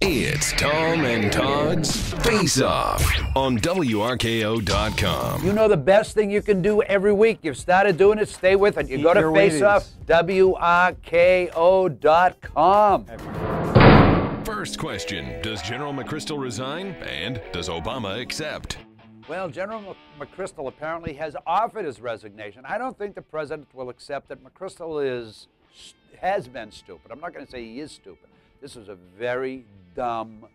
It's Tom and Todd's Face Off on WRKO.com. You know the best thing you can do every week. You've started doing it, stay with it. You go to Face Off, WRKO.com. First question, does General McChrystal resign? And does Obama accept? Well, General McChrystal apparently has offered his resignation. I don't think the president will accept that. McChrystal has been stupid. I'm not going to say he is stupid. This was a very dumb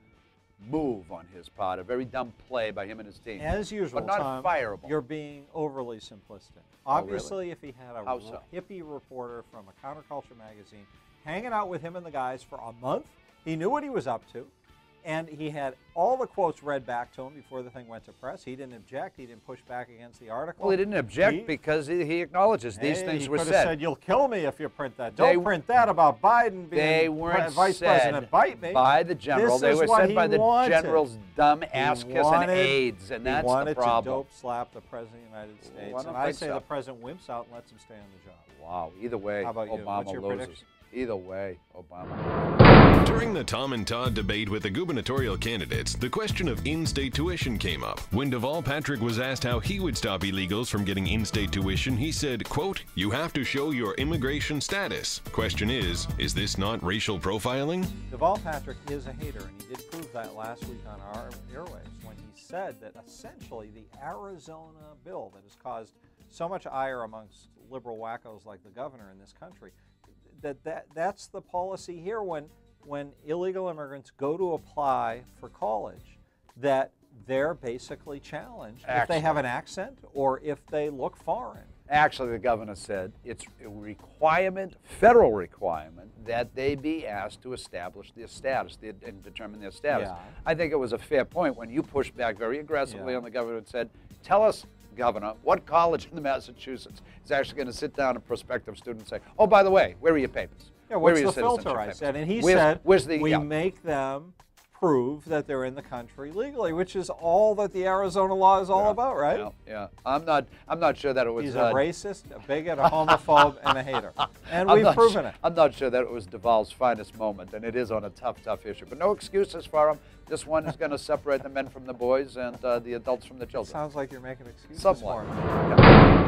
move on his part, a very dumb play by him and his team. As usual, but not Tom, fireable. You're being overly simplistic. Really? Obviously, if he had a so? hippie reporter from a counterculture magazine hanging out with him and the guys for a month, he knew what he was up to, and he had all the quotes read back to him before the thing went to press. He didn't object. He didn't push back against the article. Well, he didn't object because he acknowledges these things were said. He could have said, "You'll kill me if you print that. Don't print that about Biden being vice president. Bite me." By the general. They were said by the general's dumb ass-kissing aides, and that's the problem. He wanted to dope slap the president of the United States, and I say the president wimps out and lets him stay on the job. Wow. Either way, how about Obama you? loses. Prediction? Either way, Obama. During the Tom and Todd debate with the gubernatorial candidates, the question of in-state tuition came up. When Deval Patrick was asked how he would stop illegals from getting in-state tuition, he said, quote, "You have to show your immigration status." Question is this not racial profiling? Deval Patrick is a hater, and he did prove that last week on our airwaves when he said that essentially the Arizona bill that has caused so much ire amongst liberal wackos like the governor in this country, that's the policy here when illegal immigrants go to apply for college, that they're basically challenged if they have an accent or if they look foreign. Actually, the governor said it's a requirement, federal requirement, that they be asked to establish their status and determine their status. Yeah. I think it was a fair point when you pushed back very aggressively on the governor and said, tell us, Governor, what college in Massachusetts is actually going to sit down a prospective student and say, oh, by the way, where are your papers? Yeah, what's the filter, I said. And he said, we make them prove that they're in the country legally, which is all that the Arizona law is all about, right? Yeah. I'm not sure that it was... He's a racist, a bigot, a homophobe, and a hater. And we've proven it. I'm not sure that it was Deval's finest moment, and it is on a tough issue. But no excuses for him. This one is going to separate the men from the boys and the adults from the children. Sounds like you're making excuses for him.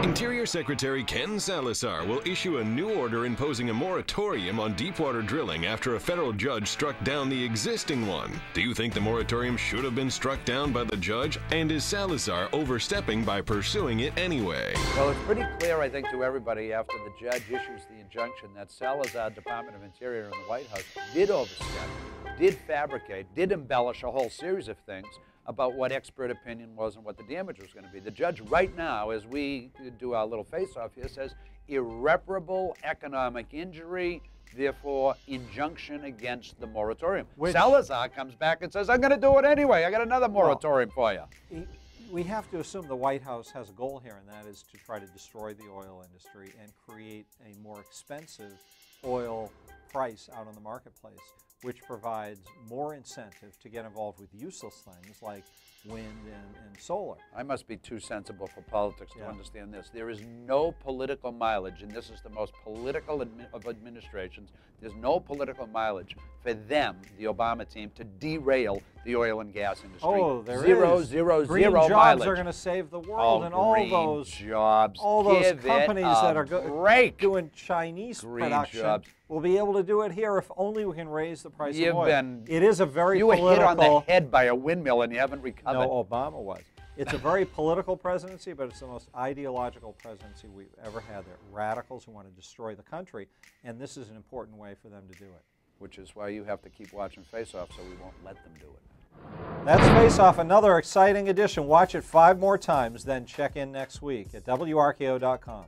Interior Secretary Ken Salazar will issue a new order imposing a moratorium on deepwater drilling after a federal judge struck down the existing one. Do you think the moratorium should have been struck down by the judge? And is Salazar overstepping by pursuing it anyway? Well, it's pretty clear, I think, to everybody after the judge issues the injunction that Salazar, Department of Interior and the White House, did overstep, did fabricate, did embellish a whole series of things about what expert opinion was and what the damage was going to be. The judge right now, as we do our little face-off here, says irreparable economic injury, therefore injunction against the moratorium. Salazar comes back and says, I'm going to do it anyway. I got another moratorium for you. We have to assume the White House has a goal here, and that is to try to destroy the oil industry and create a more expensive oil price out on the marketplace, which provides more incentive to get involved with useless things like wind and solar. I must be too sensible for politics to understand this. There is no political mileage, and this is the most political of administrations. There's no political mileage for them, the Obama team, to derail the oil and gas industry. Oh, there zero is. Zero green mileage. jobs are going to save the world, and all those jobs. All those companies that are doing Chinese production will be able to do it here if only we can raise the price of oil. It is a very political... You were hit on the head by a windmill and you haven't recovered. No, Obama was. It's a very political presidency, but it's the most ideological presidency we've ever had. They're radicals who want to destroy the country, and this is an important way for them to do it. Which is why you have to keep watching Face Off so we won't let them do it. That's Face Off, another exciting edition. Watch it 5 more times, then check in next week at WRKO.com.